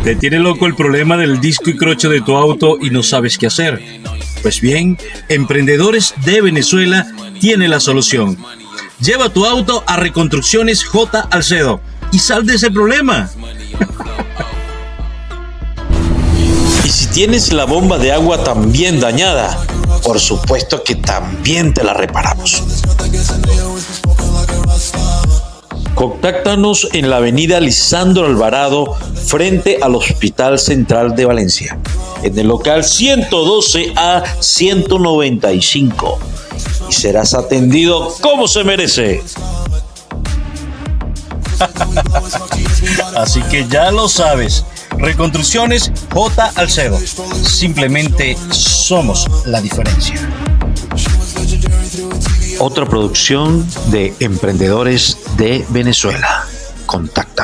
¿Te tiene loco el problema del disco y croche de tu auto y no sabes qué hacer? Pues bien, Emprendedores de Venezuela tiene la solución. Lleva tu auto a Reconstrucciones J. Alcedo y sal de ese problema. Y si tienes la bomba de agua también dañada, por supuesto que también te la reparamos. Contáctanos en la avenida Lisandro Alvarado, frente al Hospital Central de Valencia, en el local 112A 195. Y serás atendido como se merece. Así que ya lo sabes. Reconstrucciones J. Alcedo. Simplemente somos la diferencia. Otra producción de Emprendedores de Venezuela. Contacto.